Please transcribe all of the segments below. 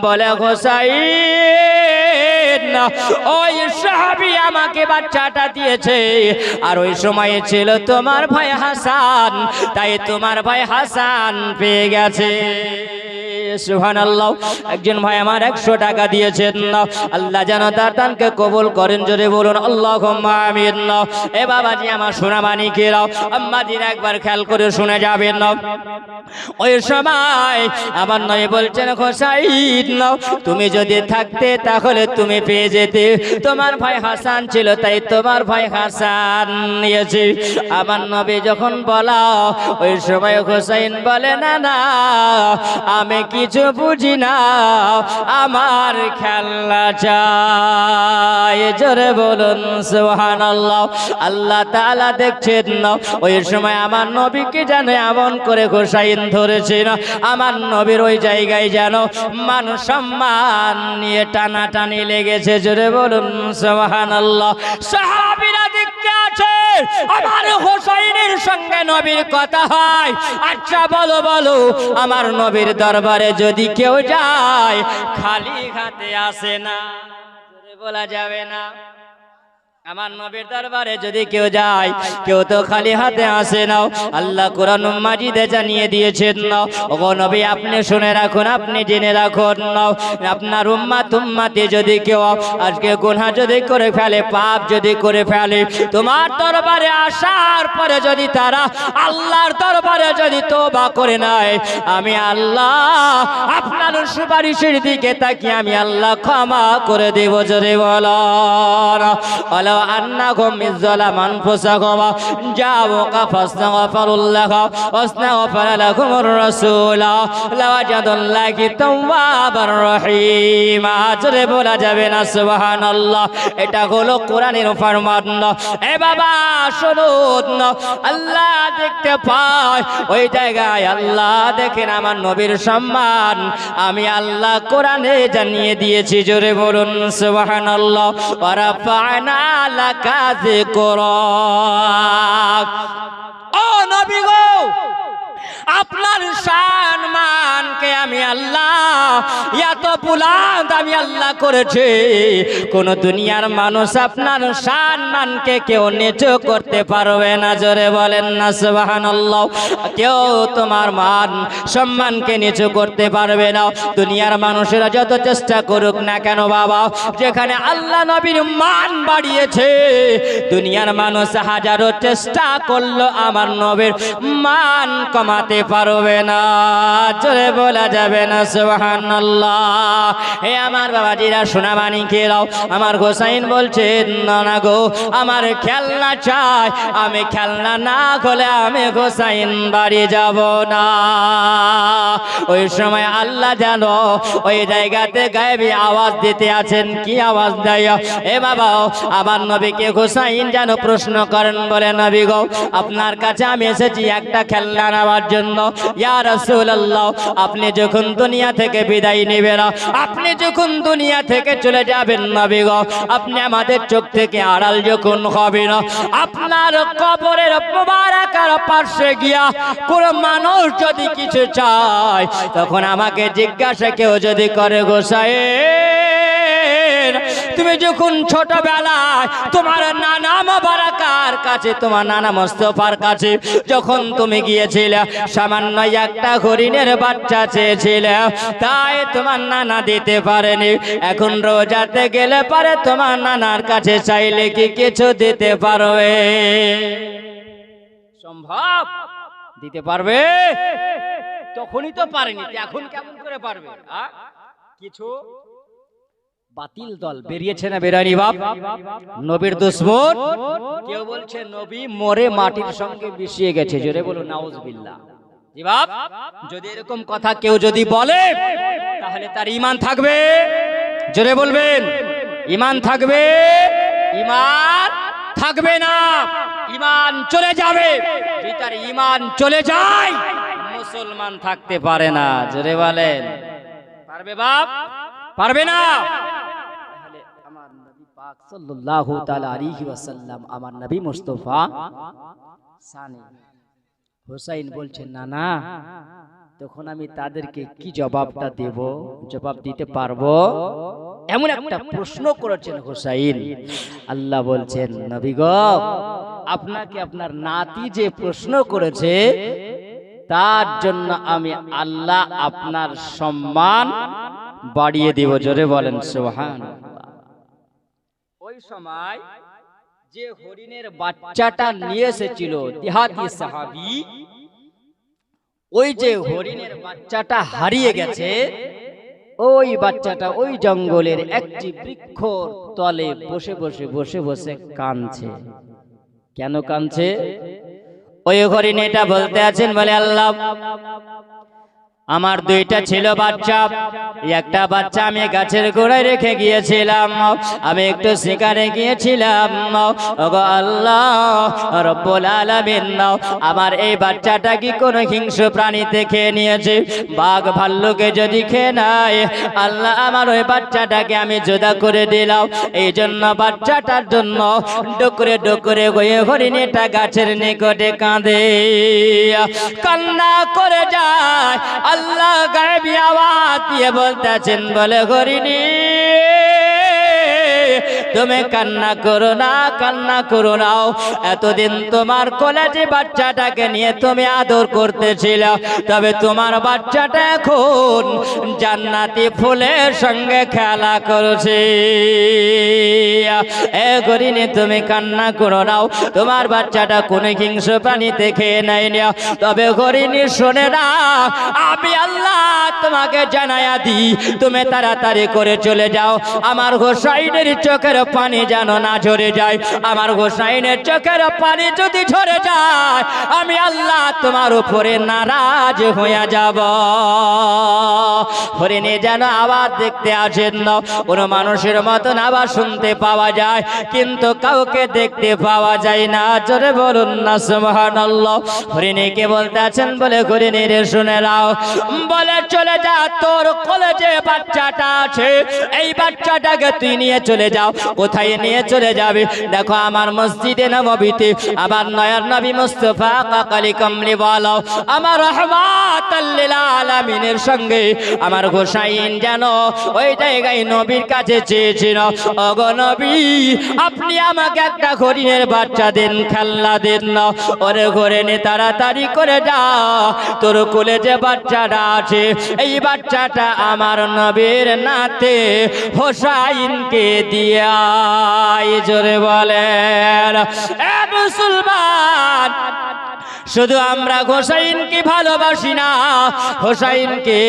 বলে হোসাইন ওই সাহাবী আমাকে বাচ্চাটা দিয়েছে, আর ওই সময়ে ছিল তোমার ভাই হাসান, তাই তোমার ভাই হাসান পেয়ে গেছে। সুবহানাল্লাহ। একজন ভাই আমার 100 টাকা দিয়েছেন, আল্লাহ যেন তার দানকে কবুল করেন, জোরে বলুন আল্লাহুম্মা আমিন। এ বাবাজি আমার সোনা মানিকেরাও, আম্মাজিরা একবার খেয়াল করে শুনে যাবেন। ওই সময় আমার নবী বলছেন হোসাইন তুমি যদি থাকতে তাহলে তুমি পেয়ে যেতে, তোমার ভাই হাসান ছিল তাই তোমার ভাই হাসান নিয়েছে। আমার নবী যখন বলা, ওই সময় হোসাইন বলে না না আমি কিছু বুঝি না, আমার খেলনা চাই, জোরে বলুন সুবহানাল্লাহ। আল্লাহ তাআলা দেখছেন না, ওই সময় আমার নবীকে যেন এমন করে হোসাইন ধরেছে না, আমার নবীর ওই জায়গায় যেন মান সম্মান নিয়ে টানাটানি লেগেছে, জোরে বলুন সুবহানাল্লাহ। সাহাবীরা দেখতে আছে আমার হোসাইনের সঙ্গে নবীর কথা হয়। আচ্ছা বলো বলো, আমার নবীর দরবারে যদি কেউ যায় খালি হাতে আসে না, জোরে বলা যাবে না। আমার নবীর দরবারে যদি কেউ যায়, কেউ তো খালি হাতে আসে না। আল্লাহ কোরআন মাজিদে জানিয়ে দিয়েছেন না, ওগো নবী আপনি শুনে রাখুন, আপনি জেনে রাখুন না, আপনার উম্মতে যদি কেউ আজকে গুনাহ যদি করে ফেলে, পাপ যদি করে ফেলে, তোমার দরবারে আসার পরে যদি তারা আল্লাহর দরবারে যদি তওবা করে নেয়, আমি আল্লাহ আপনার সুপারিশের দিকে তাকিয়ে আমি আল্লাহ ক্ষমা করে দেব, জোরে বলো আল্লাহ। أنكم إذ ظلموا أنفسكم جاءوك فاستغفروا الله واستغفر لكم الرسول لوجدوا الله توابا رحيما, জোরে বলা যাবে না সুবহানাল্লাহ। এটা হলো কোরআনের ফরমান। এ বাবা শুনুন, আল্লাহ দেখতে পায় ওই জায়গায়, আল্লাহ দেখেন আমার নবীর সম্মান আমি আল্লাহ কোরআনে জানিয়ে দিয়েছি, জোরে বলুন সুবহানাল্লাহ। ওয়া রাফা'না লাকা যিকরাক। ও নবী গো, আপনার শান মানকে আমি আল্লাহ এত বুলন্দ আমি আল্লাহ করেছি, কোন দুনিয়ার মানুষ আপনার শান মানকে কেউ নিচু করতে পারবে না, জোরে বলেন না সুবহানাল্লাহ। কেউ তোমার মান সম্মানকে নিচু করতে পারবে না, দুনিয়ার মানুষেরা যত চেষ্টা করুক না কেন বাবা, যেখানে আল্লাহ নবীর মান বাড়িয়েছে, দুনিয়ার মানুষ হাজারো চেষ্টা করলো আমার নবীর মান কমাতে পারবে না, জোরে বলা যাবে না সুবহানাল্লাহ। হে আমার বাবাজিরা সোনা মানিকেরাও, আমার হোসাইন বলছেন না না গো আমার খেলনা চাই, আমি খেলনা না হলে আমি হোসাইন বাড়ি যাব না। ওই সময় আল্লাহ জানো ওই জায়গাতে গায়েবী আওয়াজ দিতে আছেন, কি আওয়াজ দেয়? এ বাবা আমার নবীকে হোসাইন যেন প্রশ্ন করেন, বলে নবী গো আপনার কাছে আমি এসেছি একটা খেলনা নেওয়ার জন্য। ইয়া রাসূলুল্লাহ আপনি যখন দুনিয়া থেকে বিদায় নেবেন, আপনি যখন দুনিয়া থেকে চলে যাবেন নবী গো, আপনি আমাদের চোখ থেকে আড়াল যখন হবেন, আপনার কবরের মোবারকের পাশে গিয়া কোন মানুষ যদি কিছু চায়, তখন আমাকে জিজ্ঞাসা কেউ যদি করে গোসাইন তুমি যখন ছোটবেলায় তোমার নানা মোবারকার কাছে, তোমার নানা মোস্তফার কাছে যখন তুমি গিয়েছিলে, সামান্য একটা হরিণের বাচ্চা চেয়েছিলে, তাই তোমার নানা দিতে পারেনি, এখন রোজাতে গেলে পারে তোমার নানার কাছে চাইলে কি কিছু দিতে পারবে? সম্ভব? দিতে পারবে? তখনই তো পারেনি, এখন কেমন করে পারবে? কিছু বাতিল দল বেরিয়েছে না বেরানি বাপ, নবীর দুশমন। কেউ বলছে নবী মরে মাটির সঙ্গে মিশিয়ে গেছে, জোরে বলো নাউজুবিল্লাহ। জি বাপ, যদি এরকম কথা কেউ যদি বলে তাহলে তার ঈমান থাকবে? জোরে বলবেন ঈমান থাকবে? ঈমান থাকবে না, ঈমান চলে যাবে। যদি তার ঈমান চলে যায় মুসলমান থাকতে পারে না, জোরে বলেন পারবে বাপ? পারবে না। তাহলে আমার নবী পাক সাল্লাল্লাহু তাআলা আলাইহি ওয়াসাল্লাম, আমার নবী মুস্তাফা সানি হোসাইন বলছেন না না তখন আমি তাদেরকে কি জবাবটা দেব? জবাব দিতে পারবো? এমন একটা প্রশ্ন করেছেন হুসাইন। আল্লাহ বলছেন, নবী গো, আপনাকে আপনার নাতি যে প্রশ্ন করেছে তার জন্য আমি আল্লাহ আপনার সম্মান বাড়িয়ে দেব। জোরে বলেন সুবহানাল্লাহ। ওই সময় যে হরিণের বাচ্চাটা নিয়ে এসেছিল দেহাতি সাহাবী, ওই যে হরিণের বাচ্চাটা হারিয়ে গেছে, ওই বাচ্চাটা ওই জঙ্গলের একটি বৃক্ষর তলে বসে বসে বসে বসে কাঁদছে। কেন কাঁদছে? ওই হরিণ এটা বলতে আছেন, বলে আল্লাহ, আমার দুইটা ছিল বাচ্চা, একটা বাচ্চা আমি গাছের গোড়ায় রেখে গিয়েছিলাম, আমি একটু শিকারে গিয়েছিলাম। ওগো আল্লাহ রব্বুল আলামিন, আমার এই বাচ্চাটা কি কোনো হিংস্র প্রাণীতে খেয়ে নিয়েছে? বাঘ ভাল্লুকে যদি খেয়ে নেয়, আল্লাহ আমার ওই বাচ্চাটাকে আমি জুদা করে দিলাম। এই জন্য বাচ্চাটার জন্য ডুকরে ডুকরে গিয়ে হরিণীটা গাছের নিকটে কাঁদে, কান্না করে যায়। আল্লাহ গায়েবী আওয়াজ দিয়ে বলতেছেন, বলে হরিণী, তুমি কান্না করো না, কান্না করো না। এতদিন তোমার কোলে যে বাচ্চাটাকে নিয়ে তুমি আদর করতেছিল, তবে তোমার বাচ্চাটা এখন জান্নাতি ফুলের সঙ্গে খেলা করছে। এ হরিণী, তুমি কান্না করো না, তোমার বাচ্চাটা কোন হিংস্র প্রাণীতে খেয়ে নেয়নি। তবে হরিণী, শোনে না, আমি আল্লাহ তোমাকে জানায়া দিই, তুমি তাড়াতাড়ি করে চলে যাও। আমার হোসাইনের চোখের পানি যেন না ঝরে যায়। আমার হোসাইনের চোখের পানি যদি ঝরে যায়, আমি আল্লাহ তোমার উপরে নারাজ হয়ে যাব। হরিণী যেন আবার দেখতে আসেন না, কোনো মানুষের মতন আবার শুনতে পাওয়া যায়, কিন্তু কাউকে দেখতে পাওয়া যায় না। জোরে বলুন না সুবহানাল্লাহ। হরিণীকে বলতে আছেন, বলে হরিণী রে, শুনে নাও, বলে চলে যা, তোর কোলে যে বাচ্চাটা আছে এই বাচ্চাটাকে তুই নিয়ে চলে যাও। কোথায় নিয়ে চলে যাবে? দেখো, আমার মসজিদে নববীতে আবার নয়ার নবী মুস্তাফা কাকালি কমলি বলো, আমার রহমাতাল লিল আলামিনের সঙ্গে আমার হোসাইন যেন ওই জায়গায় নবীর কাছে চেয়েছিল, ওগো নবী, আপনি আমাকে একটা হরিণের বাচ্চা দেন, খেলনা দেন না। ওরে হরিণী, তাড়াতাড়ি করে যা, তোর কোলে যে বাচ্চাটা আছে এই বাচ্চাটা আমার নবীর নাতে হোসাইনকে দিয়ে আয়। জোরে বলেন এ মুসলমান, শুধু আমরা হোসাইনকে ভালোবাসি না, হোসাইনকে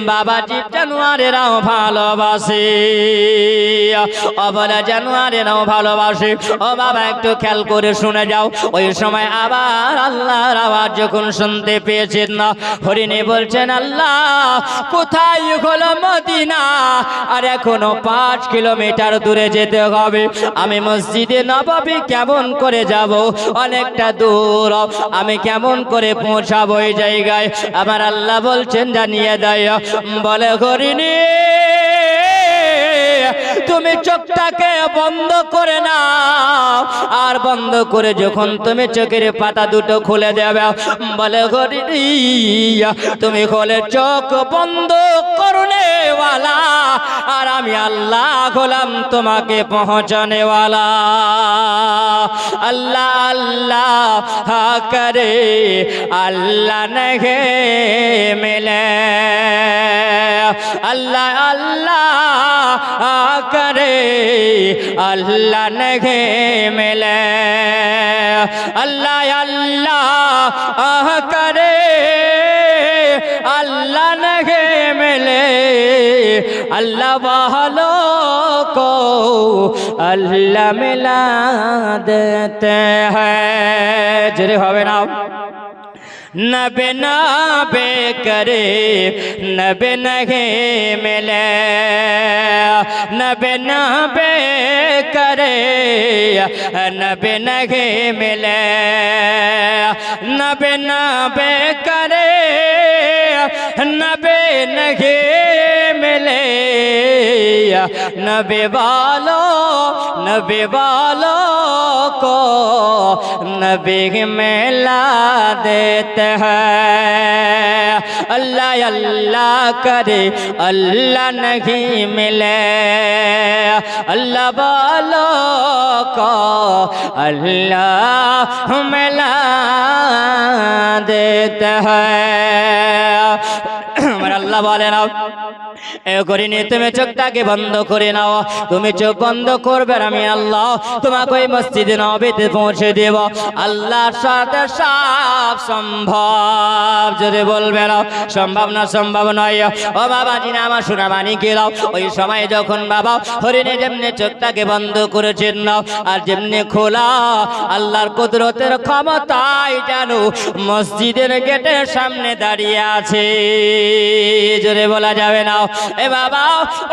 বাবাজি জানোয়ারেরাও ভালোবাসে, অবলা জানোয়ারেরাও ভালোবাসে। ও বাবা, একটু খেয়াল করে শুনে যাও। ওই সময় আবার আল্লাহর আওয়াজ যখন শুনতে পেয়েছেন না, হরিণী বলছেন, আল্লাহ কোথায় হলো মদিনা? আর এখনো 5 কিলোমিটার দূরে যেতে হবে। আমি মসজিদে নববী কেমন করে যাব? অনেকটা দূর, আমি কেমন করে পৌঁছাবো এই জায়গায়? আমার আল্লাহ বলছেন, জানিয়ে দেয়। বলে হরিণী, তুমি চোখটাকে বন্ধ করে নাও, আর বন্ধ করে যখন তুমি চোখের পাতা দুটো খুলে দেবে, বলে হরিণী, তুমি খুলে চোখ বন্ধ করনে ওয়ালা, আর আমি আল্লাহ হলাম তোমাকে পৌঁছানে ওয়ালা। আল্লাহ আল্লাহ করে আল্লাহ নহে মিলে, আল্লাহ আল্লাহ करे अल्लाह नहीं मिले, अल्लाह अल्लाह करे अल्लाह नहीं मिले, अल्लाह वालों को अल्लाह मिला देते हैं। जरे होवे ना नबे नबे करे नबे नहीं मिले, नबे नबे करे नबे नहीं मिले, नबे नबे करे नबे नहीं मिले, नबी वालों को नबी मिला देते हैं। अल्लाह अल्लाह करे अल्लाह नहीं मिले, अल्लाह वालों को अल्लाह मिला देते हैं। अल्लाह बोले ना এ করিনি, তুমি চোখটাকে বন্ধ করে নাও। তুমি চোখ বন্ধ করবে, আমি আল্লাহ তোমাকে ওই মসজিদে নববীতে পৌঁছে দেব। আল্লাহর সাথে সব সম্ভব। যদি বলবে না সম্ভব না, সম্ভব নয়। ও বাবা জিনা আমার শোনা মানি গেলাও, ওই সময় যখন বাবা হরিণে যেমনি চোখটাকে বন্ধ করেছেন না, আর যেমনি খোলা আল্লাহর কুদরতের ক্ষমতায় জানো মসজিদের গেটের সামনে দাঁড়িয়ে আছে। জোরে বলা যাবে না। এ বাবা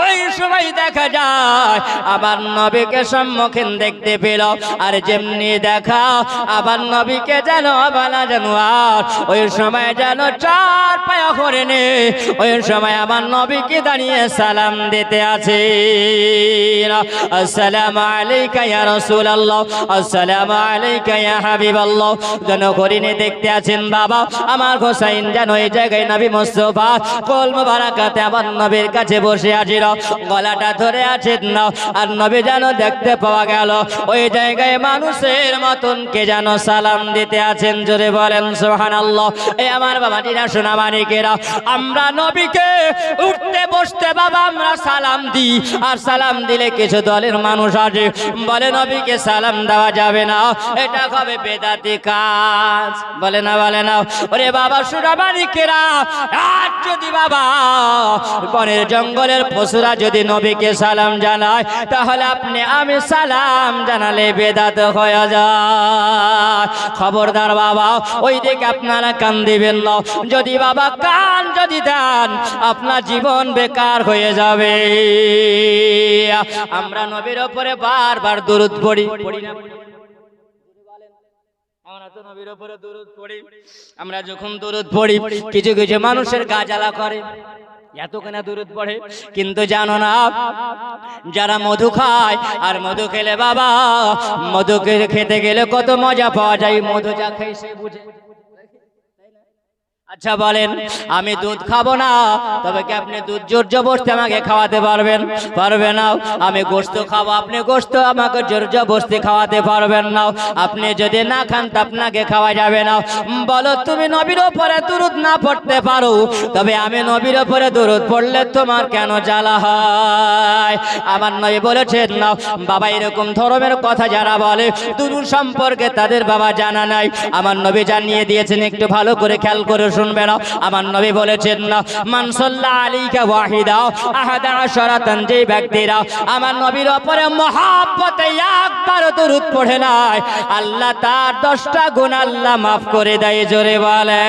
ওই সময় দেখা যায় আবার নবীকে সম্মুখীন দেখতে পেল, আর যেমনি দেখা আবার নবীকে যেন বলা যেন আর ওই সময় যেন চার পায়া করে নে, ওই সময় আমার নবীকে দাঁড়িয়ে সালাম দিতে আছে। আসসালামু আলাইকা ইয়া রাসূলুল্লাহ, আসসালামু আলাইকা ইয়া হাবিবাল্লাহ। যেন করিনে দেখতে আছেন বাবা আমার হোসাইন যেন এই জায়গায় নবী মুস্তাফা কোল মুবারাকাতে আমার নবীর কাছে বসে আছিল, গলাটা ধরে আছেন না, আর নবী যেন দেখতে পাওয়া গেল ওই জায়গায় মানুষের মতন কে যেন সালাম দিতে আছেন। জোরে বলেন সুবহানাল্লাহ। এই আমার বাবাজিরা সোনা মানিকেরা, আমরা নবীকে উঠতে বসতে বাবা আমরা সালাম দিই, আর সালাম দিলে কিছু দলের মানুষ আছে বলে নবীকে সালাম দেওয়া যাবে না, এটা হবে বেদাতি কাজ। বলে না বলে না। ওরে বাবা সোনা মানিকেরা, আজ যদি বাবা বনের জঙ্গলের পশুরা যদি নবীকে সালাম জানায়, তাহলে আপনি আমি সালাম জানালে বেদাত হয়ে যায়। খবরদার বাবা ওই দিকে আপনারা কান দিবেন না। যদি বাবা কান যদি দেন আপনার জীবন বেকার হয়ে যাবে। আমরা নবীর উপরে বারবার দরুদ পড়ি, আমরা যখন দরুদ পড়ি কিছু কিছু মানুষের গা জ্বালা করে, এতখানে দরুদ পড়ে, কিন্তু জানো না যারা মধু খায়, আর মধু খেলে বাবা মধু খেতে গেলে কত মজা পাওয়া যায়, মধু যা খাই সে বুঝে। আচ্ছা বলেন আমি দুধ খাবো না, তবে কি আপনি দুধ জোর জবরদস্তি আমাকে খাওয়াতে পারবেন? পারবে না। আমি গোশত খাবো, আপনি গোশত আমাকে জোর জবরদস্তি খাওয়াতে পারবেন না। আপনি যদি না খান তা আপনাকে খাওয়া যাবে না। বলো তুমি নবীর উপরে দরুদ না পড়তে পারো, তবে আমি নবীর উপরে দরুদ পড়লে তোমার কেন জ্বালা হয়? আমার নবী বলেছেন না বাবা এরকম ধর্মের কথা যারা বলে দরুদ সম্পর্কে তাদের বাবা জানা নাই। আমার নবী জানিয়ে দিয়েছেন, একটু ভালো করে খেয়াল করে শুনবে না। আমার নবী বলেছেন না মান সাল্লা আলাইকা ওয়াহিদা আহাদা আশরাতান, যে ব্যক্তিরা আমার নবীর উপরে মহব্বতে একবার দরুদ পড়ে নাই আল্লাহ তার 10টা গুনাহ আল্লাহ maaf করে দেয়। জোরে বলে।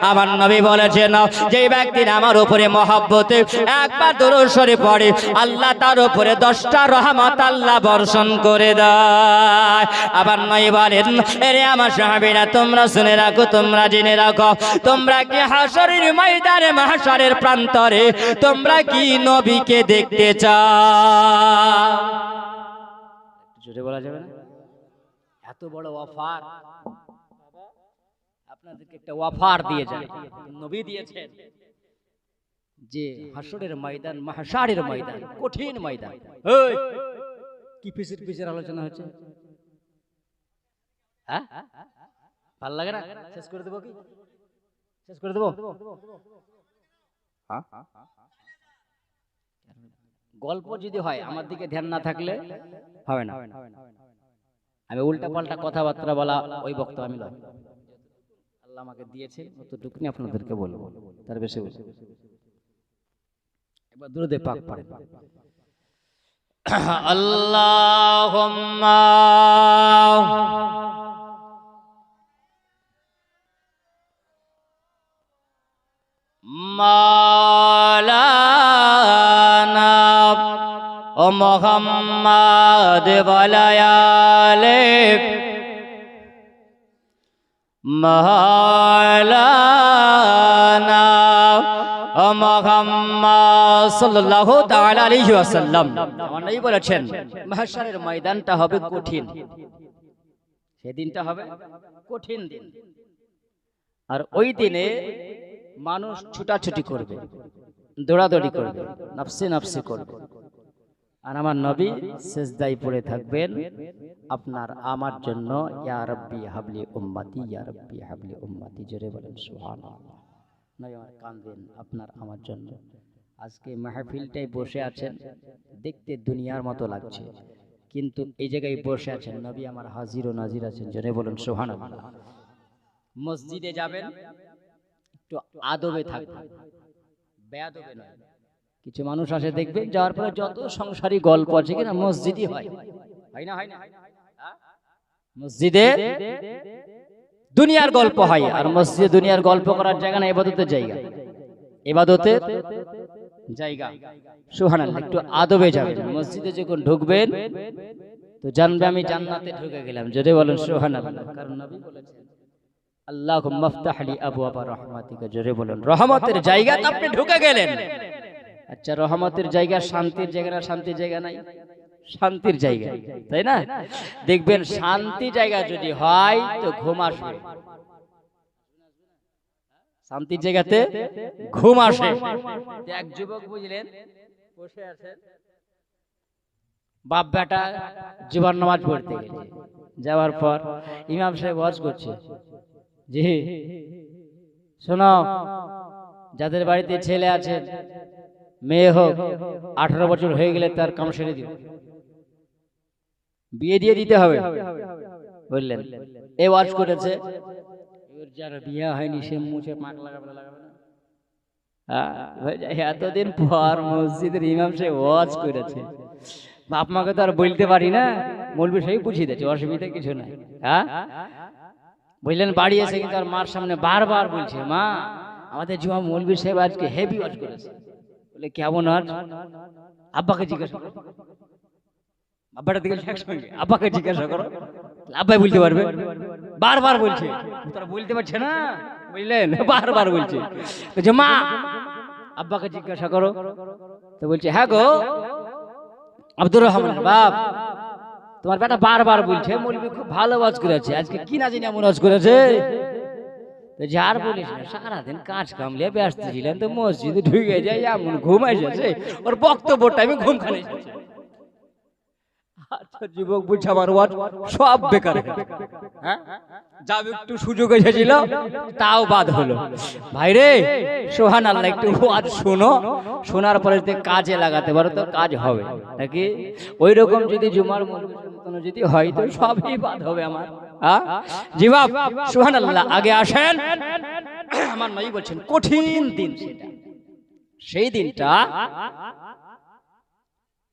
আমার নবী বলেছেন যে ব্যক্তিরা আমার উপরে মহব্বতে একবার দরুদ শরীফ পড়ে আল্লাহ তার উপরে 10টা রহমত আল্লাহ বর্ষণ করে দেয়। আবার নবী বলেন এরে আমার সাহাবীরা তোমরা শুনে রাখো, তোমরা জেনে রাখো, তোমরা কি হাসরের ময়দানে মাহশারের প্রান্তরে তোমরা কি নবীকে দেখতে চাও? জোরে বলা যাবে না? এত বড় অফার আপনাদেরকে একটা অফার দিয়ে যায়, নবী দিয়েছেন যে হাসরের ময়দান মাহশারের ময়দান কঠিন ময়দান। এই কি পিছের আলোচনা হচ্ছে? হ্যাঁ ভালো লাগে না? শেষ করে দেবো কি? শেষ করে দেবো? গল্প যদি হয় আমার দিকে ধ্যান না থাকলে হবে না। আমি উল্টা পাল্টা কথাবার্তা বলা ওই বক্তব্য আমি লয়। আল্লাহ আমাকে দিয়েছে অতটুকুনি আপনাদেরকে বলবো, তার বেশি বলবো। এবার দুরূদে পাক পড়েন। আল্লাহুম্মা মাওলানা ও মুহাম্মদ ওয়ালায়ালে মাওলানা মুহাম্মদ সাল্লাল্লাহু তাআলা আলাইহি ওয়াসাল্লাম আমার নবী বলেছেন মাহশারের ময়দানটা হবে কঠিন, সেদিনটা হবে কঠিন দিন। আর ওই দিনে মানুষ ছুটাছুটি করবে, দৌড়াদৌড়ি করবে, নাফসে নাফসে করবে। আর আমার নবী সিজদায় পড়ে থাকবেন আপনার আমার জন্য, ইয়া রাব্বি হাবলি উম্মতি, ইয়া রাব্বি হাবলি উম্মতি। জোরে বলেন সুবহানাল্লাহ। নবী আমার কাঁদবেন আপনার আমার জন্য। আজকে মাহফিলটাই বসে আছেন, দেখতে দুনিয়ার মতো লাগছে, কিন্তু এই জায়গায় বসে আছেন নবী আমার হাজির ও নাজির আছেন। জোরে বলেন সুবহানাল্লাহ। মসজিদে যাবেন, একটু আদবে থাকবেন, বেয়াদবে নয়। কিছু মানুষ আসে দেখবেন, যাওয়ার পরে যত সংসারী গল্প আছে কিনা মসজিদই হয়, হয় না? হয় না? মসজিদে দুনিয়ার গল্প হয়, আর মসজিদে দুনিয়ার গল্প করার জায়গা না, ইবাদতের জায়গা, ইবাদতের জায়গা। সুবহানাল্লাহ। একটু আদবে যাবেন। মসজিদে যখন ঢুকবেন তো জানবে আমি জান্নাতে ঢুকে গেলাম। জোরে বলেন সুবহানাল্লাহ। কারণ নবী বলেছেন আল্লাহুম্মা আফতাহ লি আবওয়াবা রাহমাতিকা। জোরে বলেন রহমতের জায়গাতে আপনি ঢুকে গেলেন। আচ্ছা, রহমতের জায়গা শান্তির জায়গা না শান্তির জায়গা নাই? শান্তির জায়গা, তাই না? দেখবেন শান্তি জায়গা যদি হয় তো ঘুম আসবে, শান্তির জায়গাতে ঘুম আসে। এক যুবক বুঝলেন বসে আছেন, বাপ বেটা জীবন নামাজ পড়তে গেছে, যাওয়ার পর ইমাম সাহেব ওয়াজ করছে, জি শোনো, যাদের বাড়িতে ছেলে আছে, মেয়ে হোক, 18 বছর হয়ে গেলে তার কাম সেরে দিও, বিয়ে দিয়ে দিতে হবে, বললেন। এ ওয়াজ করেছে, যার বিয়ে হয়নি সে মুছে পাক লাগাবে না? এতদিন পর মসজিদের ইমাম সাহেব ওয়াজ করেছে, বাপ মাকে তো আর বলতে পারি না, মৌলবি সেই বুঝিয়ে দিয়েছে, অসুবিধা কিছু নাই। হ্যাঁ বুঝলেন, বাড়ি এসে কিন্তু আর মার সামনে বারবার বলছে, মা আমাদের জুমা মৌলবি সাহেব আজকে হেভি ওয়াজ করেছে। বলে কেমন ওয়াজ? আব্বাকে জিজ্ঞাসা করো, আব্বাটা দিকে একসঙ্গে, আব্বাকে জিজ্ঞাসা করো, আব্বাই বলতে পারবে। বারবার বলছে, তারা বলতে পারছে না, বুঝলেন, বারবার বলছে যে মা আব্বাকে জিজ্ঞাসা করো। তো বলছে হ্যাঁ গো আব্দুর রহমান বাপ, তোমার বেটা বারবার বলছে মৌলবি খুব ভালো ওয়াজ করেছে, আজকে কি না জানি এমন ওয়াজ করেছে। যার বলিস না, সারাদিন কাজ কামলে ব্যস্ত ছিলেন, তো মসজিদে ঢুকে যায় এমন ঘুম এসেছে, ওর বক্তব্যটা আমি ঘুম খানে এসেছে। আচ্ছা যুবক বুঝছে আমার ওয়াজ সব বেকার, হ্যাঁ যা একটু সুযোগ এসেছিল তাও বাদ হলো। ভাই রে সুবহানাল্লাহ, একটু ওয়াজ শোনো, শোনার পরে যদি কাজে লাগাতে পারো তো কাজ হবে নাকি? ওই রকম যদি জুমার মতো যদি হয় তো সবই বাদ হবে আমার। জি বাপ সুবহানাল্লাহ। আগে আসেন, আমার নবী বলছেন কঠিন দিন সেটা, সেই দিনটা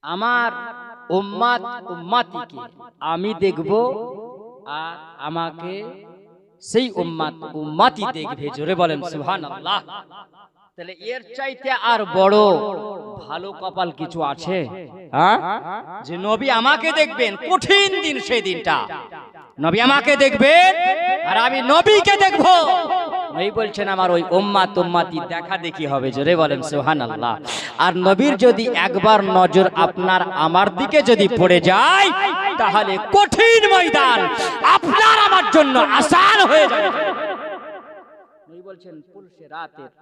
আমার উম্মাত উম্মাতিকে আমি দেখব আর আমাকে সেই উম্মাত উম্মাতি দেখবে। জোরে বলেন সুবহানাল্লাহ। তাহলে এর চাইতে আর বড় ভালো কপাল কিছু আছে? হ্যাঁ, যে নবী আমাকে দেখবেন, কঠিন দিন সেই দিনটা, নবী আমাকে দেখবেন আর আমি নবীকে দেখব। নবী বলছেন আমার ওই উম্মাত উম্মাতি দেখা দেখি হবে। জোরে বলেন সুবহানাল্লাহ। আর নবীর যদি একবার নজর আপনার আমার দিকে যদি পড়ে যায়, তাহলে কঠিন ময়দান আপনার আমার জন্য আসান হয়ে যাবে। নবী বলছেন পুলসে রাতের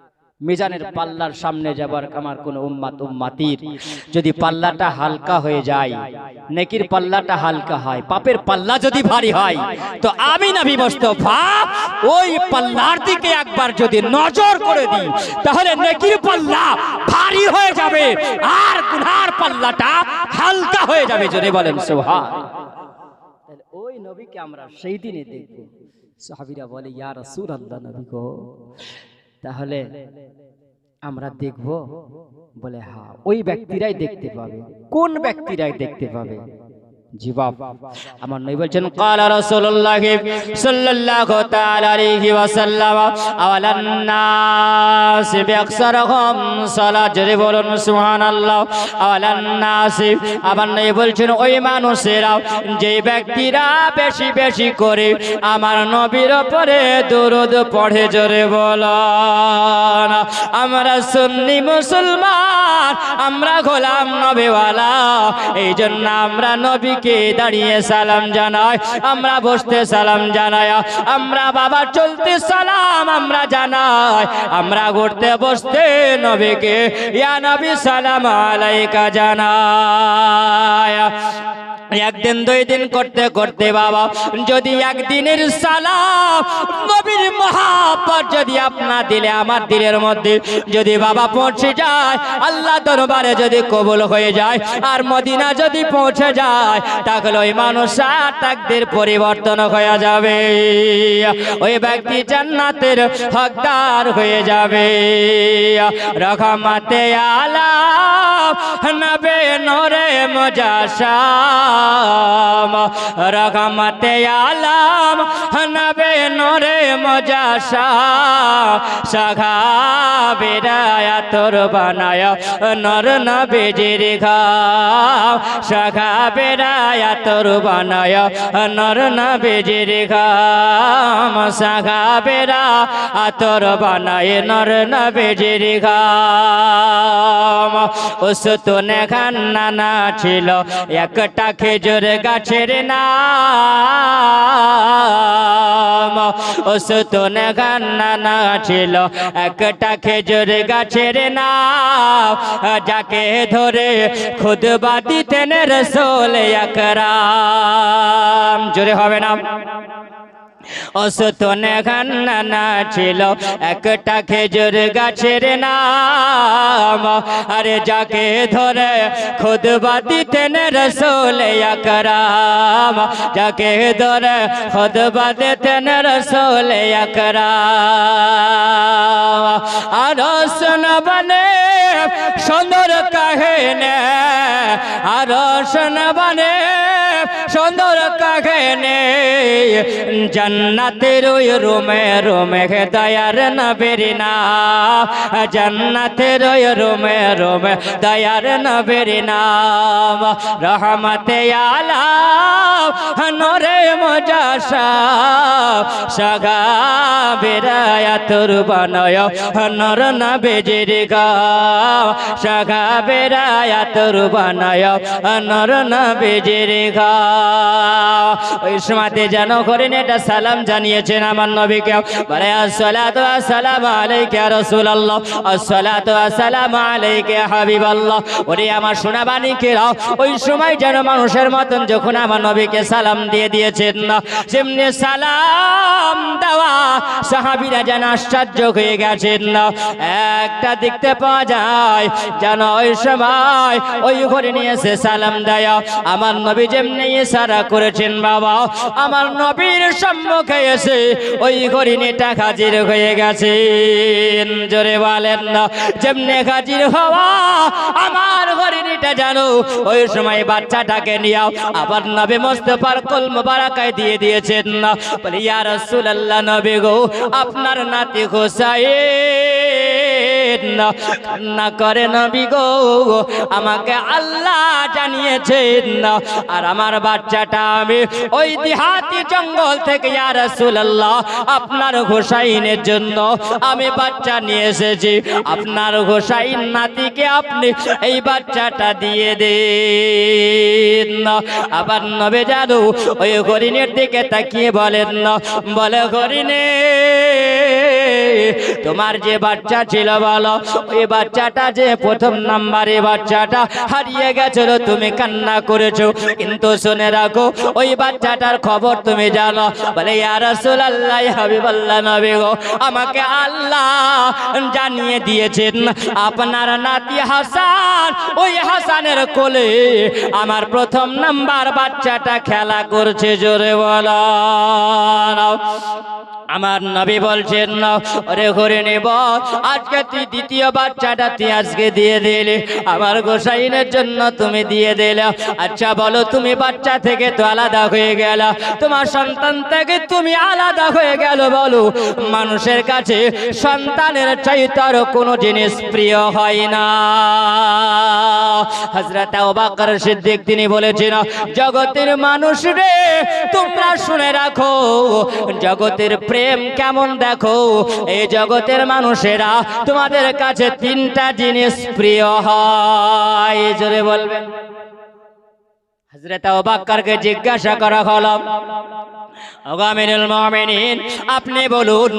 মিজানের পাল্লার সামনে যাবার আমার কোন উম্মাত উম্মাতির যদি পাল্লাটা হালকা হয়ে যায়, নেকির পাল্লাটা হালকা হয়, পাপের পাল্লা যদি ভারী হয়, তো আমি নবী মুস্তাফা ওই পাল্লার দিকে একবার যদি নজর করে দিই, তাহলে নেকির পাল্লা ভারী হয়ে যাবে আর গুনার পাল্লাটা হালকা হয়ে যাবে। জোরে বলেন সুবহানাল্লাহ। তাহলে ওই নবীকে আমরা সেই দিনে দেখব। সাহাবীরা বলে ইয়া রাসূলুল্লাহ, নবী গো তাহলে আমরা দেখব? বলে হ্যাঁ, ওই ব্যক্তিরাই দেখতে পাবে। কোন ব্যক্তিরাই দেখতে পাবে? জি বাপ আমার নবী বলছেন ক্বালা রাসূলুল্লাহ সাল্লাল্লাহু তাআলা আলাইহি ওয়াসাল্লাম আওয়ালান নাস বিআকসারহুম সালাত জোরে বলুন সুবহানাল্লাহ আওয়ালান নাস আমার নবী বলছেন ওই মানুষেরা যে ব্যক্তিরা বেশি বেশি করে আমার নবীর উপরে দরুদ পড়ে জোরে বলুন আমরা সুন্নি মুসলমান আমরা গোলাম নবীওয়ালা এই জন্য আমরা নবীকে দাঁড়িয়ে সালাম জানাই আমরা বসতে সালাম জানাই আমরা বাবা চলতে সালাম আমরা জানাই আমরা ঘুরতে বসতে নবীকে ইয়া নবী সালাম আলাইকা জানাই একদিন দুই দিন করতে করতে বাবা যদি একদিনের সালাম নবীর মহব্বত যদি আপনার দিলে আমার দিলের মধ্যে যদি বাবা পৌঁছে যায় আল্লাহ দরবারে যদি কবুল হয়ে যায় আর মদিনা যদি পৌঁছে যায় তাহলে ওই মানুষ তাকদীর পরিবর্তন হয়ে যাবে ওই ব্যক্তি জান্নাতের হকদার হয়ে যাবে রহমতে আলাম নবে নূরে মুজাশাম রহমতে আলাম নবে নূরে মুজাশাম সাহাবীরা তোর বানায়া নর নবীজির ঘাম সাহাবীরা তোর বানায়া নর নবীজির ঘাম সাহাবীরা তোর বানায় নর নবীজির ঘাম উসতুনে খান্না ছিল একটা খেজুর গাছের নাম উসতুনে খান্না ছিল একটা খেজুর গাছের নাম যাকে ধরে খুতবা দিতেন রাসূল আকরাম জোরে হবে না অসতনে খান্না ছিল একটা খেজুর গাছের নাম আরে যাকে ধরে খুতবা দিতেন রাসূল আকরাম যাকে ধরে খুতবা দিতেন রাসূল আকরাম আর শুনবনে সুন্দর কাহিনী আর শুনবনে সুন্দর কাহিনী জান্নাতের ওই রুমে রুমে দয়ার নবীর নাম জান্নাতের ওই রুমে রুমে দয়ার নবীর নাম রহমতে আলাম নূরে মুজাশাম সাহাবীরা তোর বানায় নর নবীজির ঘাম সাহাবীরা তোর বানায় নর নবীজির ঘাম ওই সময়তে যেন করেন এটা সালাম জানিয়েছেন আমার নবীকে বলে আসসালাতু আসসালামু আলাইকা ইয়া রাসূলুল্লাহ আসসালাতু আসসালামু আলাইকা ইয়া হাবিবাল্লাহ ওরে আমার সোনাবানি কেরাও ওই সময় যেন মানুষের মতন যখন আমার নবীকে সালাম দিয়ে দিয়েছেন না যেমনি সালাম দেওয়া সাহাবীরা যেন আশ্চর্য হয়ে গেছেন না একটা দেখতে পাওয়া যায় যেন ওই সময় ওই ঘরে নিয়ে এসে সালাম দেয়া আমার নবী যেমনি ইশারা করেছেন বাবা আমার নবীর সম্মুখে এসে ওই হরিণীটা হাজির হয়ে গেছে জোরে বলেন না যেমনি হাজির হওয়া আমার হরিণীটা জানো ওই সময় বাচ্চাটাকে নিয়ে আবার নবী মুস্তাফার কোল মুবারাকায় দিয়ে দিয়েছেন না বলে ইয়া রাসূলুল্লাহ নবী গো আপনার নাতি হুসাইন কান্না করে নবী গো আমাকে আল্লাহ জানিয়েছেন আর আমার বাচ্চাটা আমি ওই দিহাতি জঙ্গল থেকে ইয়া রাসূলুল্লাহ আপনার হুসাইনের জন্য আমি বাচ্চা নিয়ে এসেছি আপনার হুসাইন নাতিকে আপনি এই বাচ্চাটা দিয়ে দেন আবার নবী জাদু ওই হরিণের দিকে তাকিয়ে বলেন না বলে হরিণে তোমার যে বাচ্চা ছিল বলো ওই বাচ্চাটা যে প্রথম নাম্বারে বাচ্চাটা হারিয়ে গেছিল তুমি কান্না করেছো কিন্তু শুনে রাখো ওই বাচ্চাটার খবর তুমি জানো বলে ইয়া রাসূলুল্লাহ ইয়া হাবিবাল্লাহ নবী গো আমাকে আল্লাহ জানিয়ে দিয়েছেন আপনার নাতি হাসান ওই হাসানের কোলে আমার প্রথম নাম্বার বাচ্চাটা খেলা করছে জোরে বলো আমার নবী বলছেন না ওরে ঘরে নেব আজকে তুই দ্বিতীয় বাচ্চাটা তুই আজকে দিয়ে দিলে আমার গোসাইনের জন্য তুমি দিয়ে দিলে আচ্ছা বলো তুমি বাচ্চা থেকে তো আলাদা হয়ে গেল তোমার সন্তান থেকে তুমি আলাদা হয়ে গেল বলো মানুষের কাছে সন্তানের চাইতে আর কোনো জিনিস প্রিয় হয় না হযরত আবু বকর সিদ্দিক তিনি বলেছেন জগতের মানুষ রে তোমরা শুনে রাখো জগতের প্রেম কেমন দেখো এই জগতের মানুষেরা তোমাদের কাছে তিনটা জিনিস প্রিয় হয় জোরে বলবেন হযরত আবু বকরকে জিজ্ঞাসা করা হলো আমিরুল মুমিনিন আপনি বলুন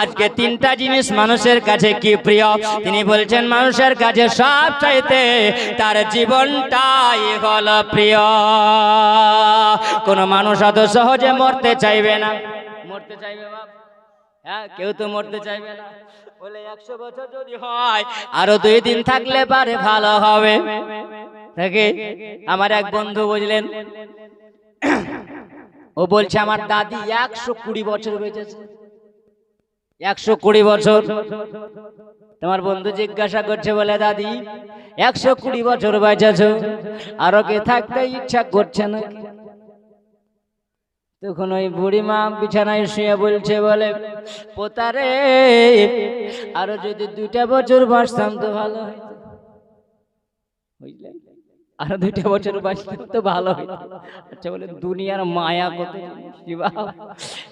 আজকে তিনটা জিনিস মানুষের কাছে কি প্রিয় তিনি বলছেন মানুষের কাছে সবচাইতে তার জীবনটাই হলো প্রিয় কোন মানুষ অত সহজে মরতে চাইবে না মরতে চাইবে বাপ হ্যাঁ কেউ তো মরতে চাইবে না বলে 100 বছর যদি হয় আরো 2 দিন থাকলে পারে ভালো হবে দেখে আমার এক বন্ধু বুঝলেন ও বলছে আমার দাদি 120 বছর বেঁচেছে 120 বছর তোমার বন্ধু জিজ্ঞাসা করছে বলে দাদি 120 বছর বেঁচেছো আরো কে থাকতে ইচ্ছা করছে না তখন ওই বুড়িমা বিছানায় শুয়ে বলছে বলে পোতারে আরো যদি 2টা বছর বাঁচতাম তো ভালো হতো বুঝলে আরো 2টা বছর বাঁচতাম তো ভালো হতো আচ্ছা বলে দুনিয়ার মায়া কত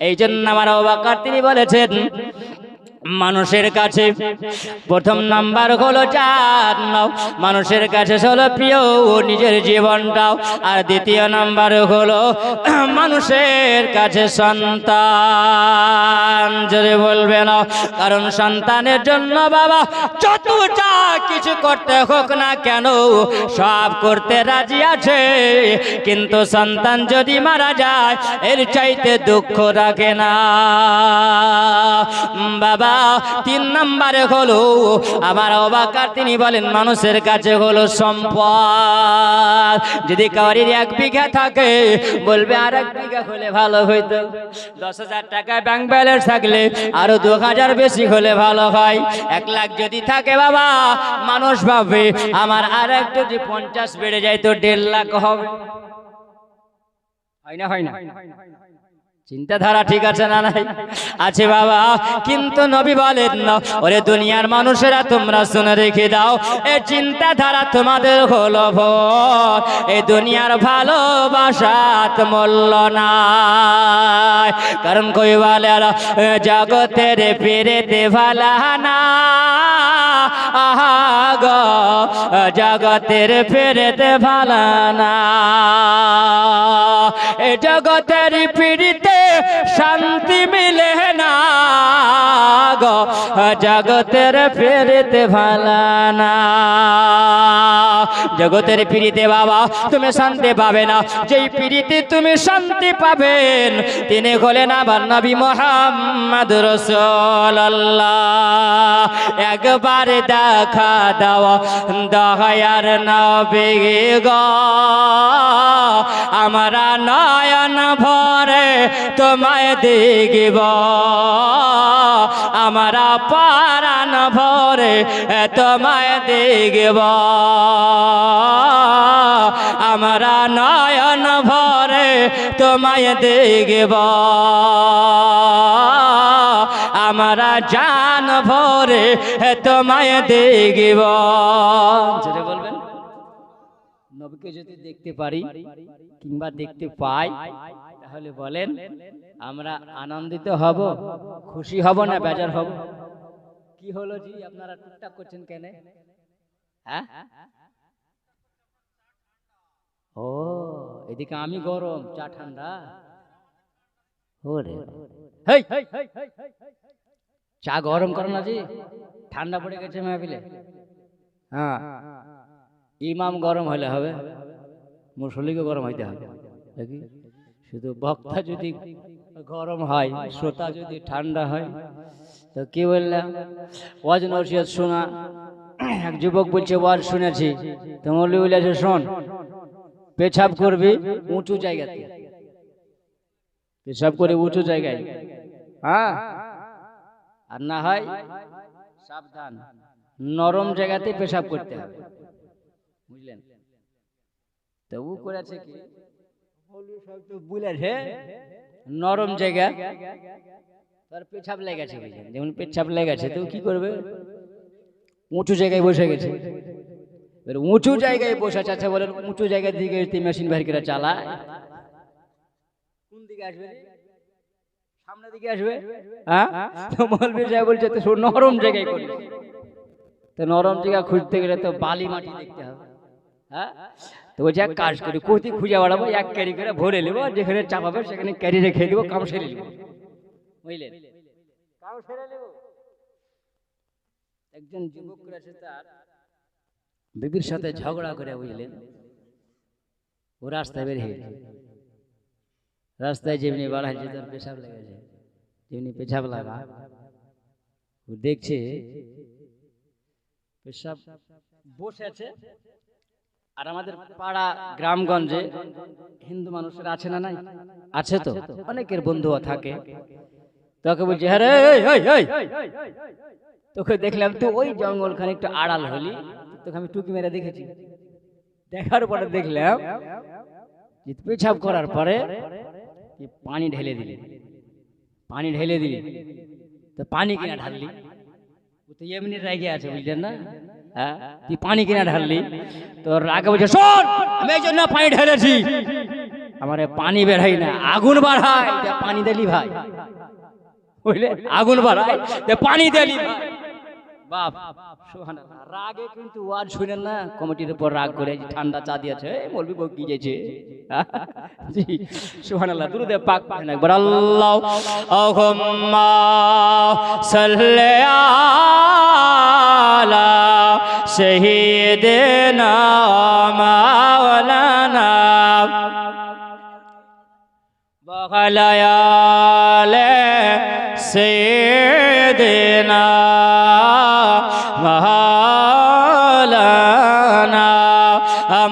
এই জন্য আমার আবু বকর তিনি বলেছেন মানুষের কাছে প্রথম নাম্বার হলো জান্নাত মানুষের কাছে হলো প্রিয় নিজের জীবনটাও আর দ্বিতীয় নাম্বার হলো মানুষের কাছে সন্তান জোরে বলবে না কারণ সন্তানের জন্য বাবা যত যা কিছু করতে হোক না কেন সব করতে রাজি আছে কিন্তু সন্তান যদি মারা যায় এর চাইতে দুঃখ রাখে না বাবা 3 নম্বরে হলো আমার আবু বকর তিনি বলেন মানুষের কাছে হলো সম্পদ যদি কাউরির 1 বিঘা থাকে বলবে আর 1 বিঘা হলে ভালো হইতো 10,000 টাকা ব্যাংক ব্যালেন্স থাকলে আরো 2,000 বেশি হলে ভালো হয় 1 লাখ যদি থাকে বাবা মানুষ ভাবে আমার আর একটু যদি 50 বেড়ে যায় তো 1.5 লাখ হবে হয় না চিন্তাধারা ঠিক আছে না নাই আছে বাবা কিন্তু নবী বলেন না ওরে দুনিয়ার মানুষেরা তোমরা শুনে রেখে দাও এই চিন্তাধারা তোমাদের হলো ভুল এই দুনিয়ার ভালোবাসাত মূল্য নাই কারণ কই বলে জগতের ফিরেতে ভালা না আহা গো জগতের ফিরেতে ভালা না এই জগতের ফিরিতে শান্তি মিলে না গো জগতের ফিরিতে ভালা না জগতের ফিরিতে বাবা তুমি শান্তি পাবে না যেই ফিরিতে তুমি শান্তি পাবেন তিনি হলেন আবার নবী মুহাম্মদ রাসূলুল্লাহ একবার দেখা দাও দয়ার নবী গো আমরা নয়ন ভরে তোমায় দেখিব আমরা পরাণ ভরে তোমায় দেখিব আমরা নয়ন ভরে তোমায় দেখিব আমরা জান ভরে তোমায় দেখিব জোরে বলবেন নবীকে যদি দেখতে পারি কিংবা দেখতে পাই তাহলে বলেন আমরা আনন্দিত হব খুশি হব না বেজার হব কি হলো জি আপনারা টুকটাক করছেন কেন হ্যাঁ ও এদিকে আমি গরম চা ঠান্ডা ওরে হেই চা গরম করো না জি ঠান্ডা পড়ে গেছে মাহফিলে হ্যাঁ ইমাম গরম হলে হবে মুসল্লিকে গরম হইতে হবে দেখি শুধু বক্তা যদি গরম হয় শ্রোতা যদি ঠান্ডা হয় তো কি বললাম ওয়াজ নসিহত শোনা এক যুবক বলছে ওয়াজ শুনেছি তো মৌলভী বলেছে শোন পেছাব করবি উঁচু জায়গাতে পেছাব করে উঁচু জায়গায় হ্যাঁ, আর না হয় সাবধান, নরম জায়গাতে পেশাব করতে হবে, বুঝলেন? তো ও করেছে কি, বুঝলেন, নরম জায়গা তার পেছাব লেগেছে, বুঝলেন? যেমন পেছাব লেগেছে তো কি করবে, উঁচু জায়গায় বসে গেছে। উঁচু জায়গায় বসে আছে, বলেন উঁচু জায়গার দিকে মেশিন বের করে চালায়, কোন দিকে আসবে, সামনের দিকে আসবে। হ্যাঁ, তো মৌলভী সাহেব বলছে তো নরম জায়গায় করিস, তো নরম জায়গা খুঁজতে গেলে তো বালি মাটি দেখতে হবে। হ্যাঁ, তো বলছে এক কাজ করি, কোথায় খুঁজে বাড়াবো, এক ক্যারি করে ভরে নেবো, যেখানে চাপাবে সেখানে ক্যারি রেখে দেবো, কাম সেরে নেবো, বুঝলেন? কাম সেরে নেবো। একজন যুবক করেছে, তার বিবির সাথে ঝগড়া করে, বুঝলেন, ও রাস্তায় বের হয়ে, রাস্তায় যেমনি বাড়াইছে তার পেশাব লেগেছে, যেমনি পেছাব লাগা, ও দেখছে পেশাব বসে আছে। আর আমাদের পাড়া গ্রামগঞ্জে হিন্দু মানুষের আছে না নাই, আছে তো, অনেকের বন্ধুও থাকে। তোকে বলছে হ্যাঁ রে, তোকে দেখলাম তো ওই জঙ্গল খানে একটু আড়াল হলি, তোকে আমি টুকি মেরে দেখেছি। দেখার পরে দেখলাম পেছাব করার পরে পানি ঢেলে দিলি, পানি ঢেলে দিলি, তো পানি কিনা ঢাললি, ও তো এমনি রেগে আছে, বুঝলেন না? হ্যাঁ, তুই পানি কিনা ঢাললি, তো রাগে বলছে শোন, আমি এই জন্য পানি ঢেলেছি, আমার পানি বেরোয় না, আগুন বাড়ায়, পানি দিলি ভাই, বুঝলে, আগুন বাড়ায় পানি দিলি ভাই। বাপ সুবহানাল্লাহ, রাগে কিন্তু ওয়াজ শুনেন না, কমিটির উপর রাগ করে ঠান্ডা চা দিয়েছে, মৌলভী বউ কি যেছে। জি সুবহানাল্লাহ, দুরূদে পাক পড়েন একবার, আল্লাহুম্মা সাল্লি আলা সাইয়্যিদিনা মাওলানা ওয়া আলা আলি সাইয়্যিদিনা মাওলানা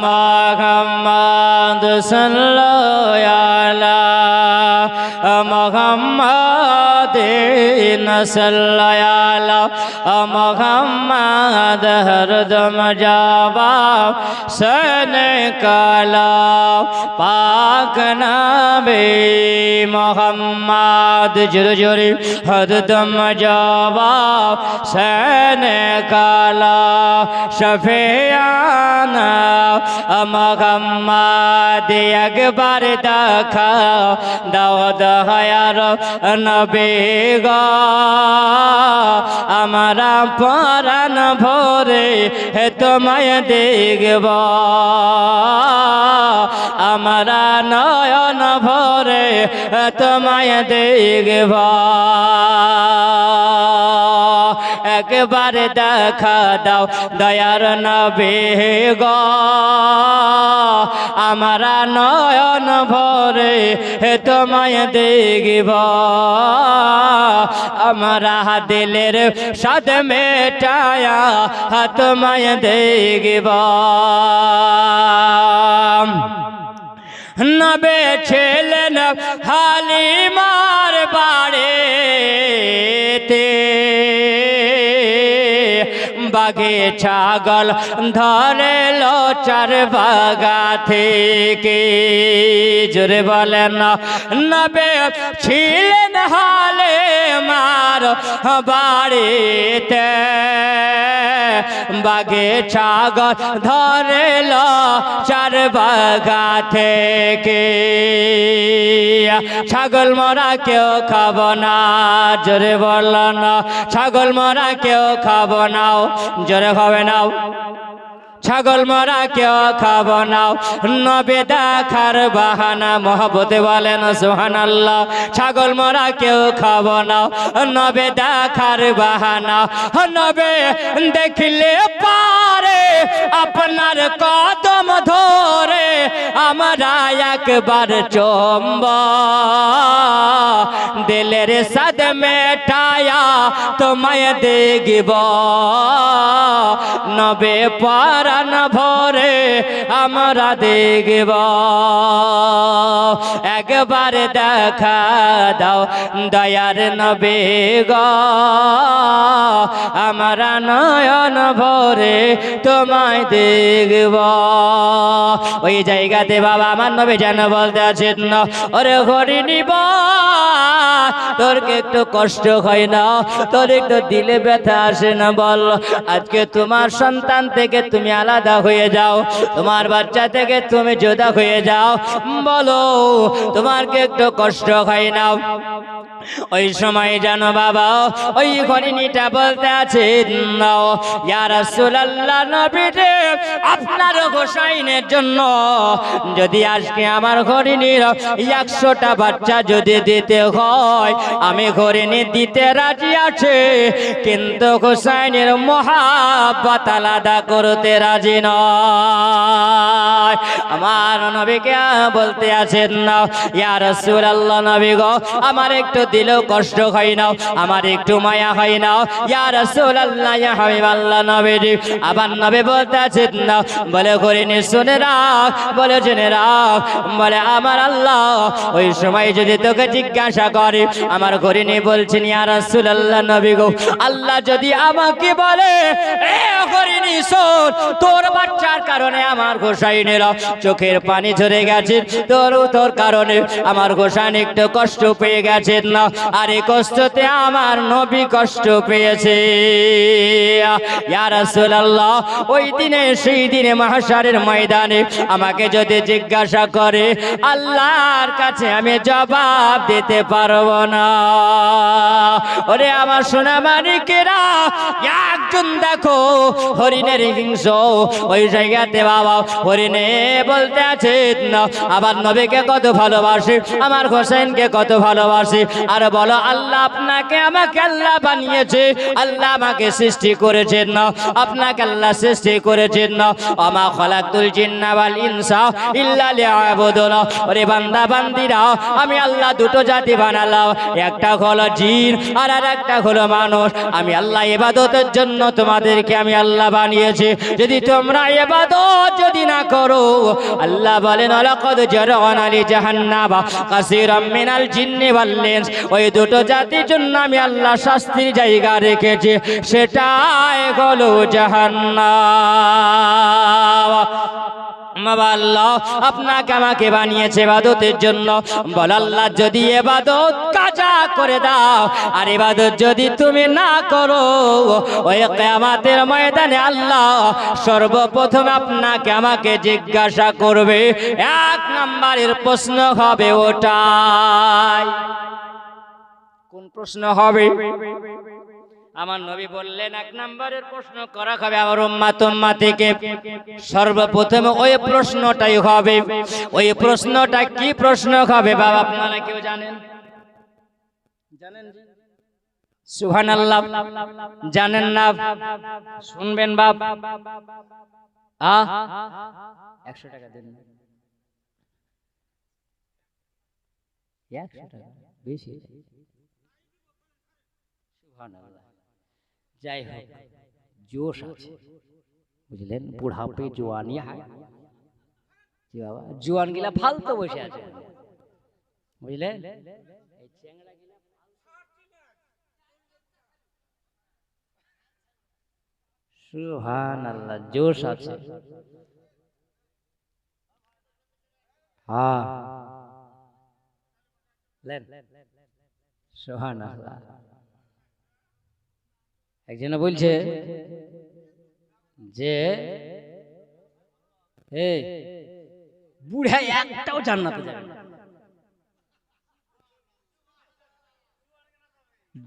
মুহাম্মদ সাল্লাল্লাহু আলা মুহাম্মাদিন সাল্লাল্লাহু আলা মুহাম্মাদ হরদম জবাব সনে কালা পাক নবী মুহাম্মদ জোরে জোরে হরদম জবাব সনে কালা শফিয়ানা মুহাম্মদ একবার দেখা দাও দয়ার নবী গো, আমরা পরাণ ভরে তোমায় দেখব, আমরা নয়ন ভরে তোমায় দেখব, একবার দেখা দাও দয়ার নবী গো, আমরা নয়ন ভরে তোমায় দেখব, আমরা দিলের সাদ মেটায়া তোমায় দেখব। নবে ছিলেন হালিমার বাড়িতে, বাঘে ছাগল ধরে লো চার বাগা থেকে, জোরে বলেন নবে ছিলেন হালিমার বাড়িতে, বাঘে ছাগল ধরে লো চার বাগা থেকে, ছাগল মরা কেউ খাব না, জোরে বলেন ছাগল মরা কেউ খাব না, জোরে হবে নাও, ছাগল মরা কেউ খাব না, নবে দেখার বাহানা, মহব্বতে বলেন সুবহানাল্লাহ, ছাগল মরা কেউ খাব না, নবে দেখার বাহানা, নবে দেখলে পারে আপনার কদম ধরে আমরা একবার চুম্ব, দিলের সাদ মেটায়া তোমায় দেখব, নবে পরাণ ভরে আমরা দেখব। একবার দেখা দাও দয়ার নবী গো, আমরা নয়ন ভরে তোমায় দেখব। ওই জায়গাতে বাবা আমার নবী যেন বলতে আছেন, ওরে হরিণী তোর কি একটু কষ্ট হয় না? তোর একটু দিলে ব্যথা আসে না? বল, আজকে তোমার সন্তান থেকে তুমি আলাদা হয়ে যাও, তোমার বাচ্চা থেকে তুমি জুদা হয়ে যাও, বলো তোমার কি একটু কষ্ট হয় না? ওই সময় জানো বাবা ওই হরিণীটা বলতে আছে, ইয়া রাসূলুল্লাহ নবী রে, আপনার হোসাইনের জন্য যদি আজকে আমার হরিণীর 100টা বাচ্চা যদি দিতে হয়, আমি হরিণী দিতে রাজি আছে, কিন্তু হোসাইনের মহাব্বত আলাদা করতে রাজি নয়। আমার নবীকে বলতে আছেন, না ইয়া রাসূলুল্লাহ নবী গো, আমার একটু দিলেও কষ্ট হয় না, আমার একটু মায়া হয় না, ইয়া রাসূলুল্লাহ ইয়া হাবিবাল্লাহ নবীজি। আবার নবী বলতে আছেন, না বলে হরিণী শুনে রাখ, বলে জেনে রাখ, বলে আমার আল্লাহ ওই সময় যদি তোকে জিজ্ঞাসা করে, আমার হরিণী বলছেন ইয়া রাসূলুল্লাহ নবী গো, আল্লাহ যদি আমাকে বলে এ হরিণী শোন, তোর বাচ্চার কারণে আমার হোসাইনের চোখের পানি ঝরে গেছে, তোর কারণে আমার হোসাইন একটু কষ্ট পেয়ে গেছেন না, আর এই কষ্টতে আমার নবী কষ্ট পেয়েছে। ইয়া রাসূলুল্লাহ ওই দিনে সেই দিনে মাহশারের ময়দানে আমাকে যদি জিজ্ঞাসা করে, আল্লাহর কাছে আমি জবাব দিতে পারবো না। ওরে আমার সোনা মানিকেরা, একজন দেখো হরিণের হিংস ওই জায়গাতে বাবা হরিণে বলতে আছে, আবার নবীকে কত ভালোবাসে, আমার হোসেনকে কত ভালোবাসে, আর বলো আল্লাহ আপনাকে আমাকে আল্লাহ বানিয়েছে, আল্লাহ আমাকে সৃষ্টি করেছেন না, আপনাকে আল্লাহ সৃষ্টি করেছেন না, আমা খালাকতুল জিন্না ওয়াল ইনসা ইল্লা লিয়াবুদুন। ওরে বান্দা বান্দিরা, আমি আল্লাহ দুটো জাতি বানালাম, একটা হলো জিন আর একটা হলো মানুষ। আমি আল্লাহ ইবাদতের জন্য তোমাদেরকে আমি আল্লাহ বানিয়েছি, যদি তোমরা ইবাদত যদি না করো, আল্লাহ বলেন লাকাদ জারানা লি জাহান্নামা কাসীরাম মিনাল জিন্নি ওয়াল ইনস। ওই দুটো জাতির জন্য আমি আল্লাহ শাস্তির জায়গা রেখেছি, সেটাই হলো জাহান্নাম। আল্লাহ আপনাকে আমাকে বানিয়েছে ইবাদতের জন্য, বল আল্লাহ যদি ইবাদত কাজা করে দাও, আর ইবাদত যদি তুমি না করো, ওই কিয়ামতের ময়দানে আল্লাহ সর্বপ্রথম আপনাকে আমাকে জিজ্ঞাসা করবে, 1 নম্বরের প্রশ্ন হবে ওটাই। কোন প্রশ্ন হবে? আমার নবী বললেন 1 নম্বরের প্রশ্ন করা হবে আমার উম্মতকে, সর্বপ্রথম ওই প্রশ্নটাই হবে। ওই প্রশ্নটা কি প্রশ্ন হবে বাবা, আপনারা কেউ জানেন? জানেন? সুবহানাল্লাহ। জানেন না? শুনবেন বাপ। 100 টাকা দেন। 100 টাকা বেশি। সুবহানাল্লাহ। যাই হোক, জোশ আছে, বুঝলেন? বুড়াপে জোয়ানি হয়, কি বাবা জোয়ান গিলা ফালতু বসে আছে, বুঝলেন? সুবহানাল্লাহ, জোশ আছে। হ্যাঁ, সুবহানাল্লাহ। একজন বলছে যে এই বুড়া একটাও জান্নাতে যাবে না,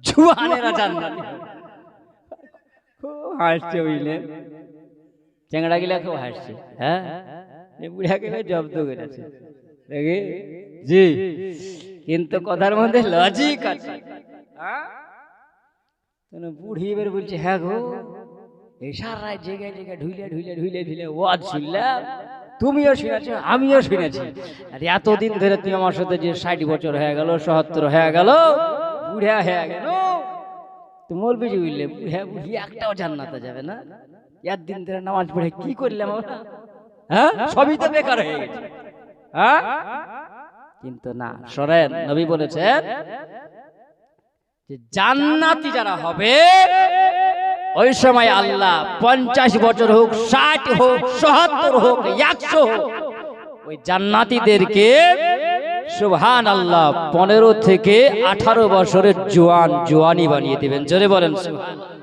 জুয়ানেরা জান্নাতে। খুব হাসছে, বুঝলেন? চেংড়া গিলা খুব হাসছে। হ্যাঁ, বুড়া গেলে জব্দ করেছে দেখি জি, কিন্তু কথার মধ্যে লজিক আছে। বুড়ি এবার বলছে, হ্যাঁ গো, এই সারা জায়গায় জায়গায় ঢুলে ওয়াজ শুনলাম, তুমিও শুনেছো আমিও শুনেছি, আর এতদিন ধরে তুমি আমার সাথে যে 60 বছর হয়ে গেল, 77 হয়ে গেল, বুড়া হয়ে গেল, তো মৌলবি বুঝলে বুড়া বুড়ি একটাও জান্নাতে যাবে না। একদিন ধরে নামাজ পড়ে কি করলাম আমরা? হ্যাঁ, সবই তো বেকার হয়ে গেছে। হ্যাঁ, কিন্তু না, শোনেন, নবী বলেছেন যে জান্নাতি যারা হবে ওই সময় আল্লাহ 50 বছর হোক, 60 হোক, 77 হোক, 100 হোক, ওই জান্নাতীদেরকে সুবহানাল্লাহ 15 থেকে 18 বছরের জোয়ানি বানিয়ে দিবেন। জোরে বলেন সুবহানাল্লাহ।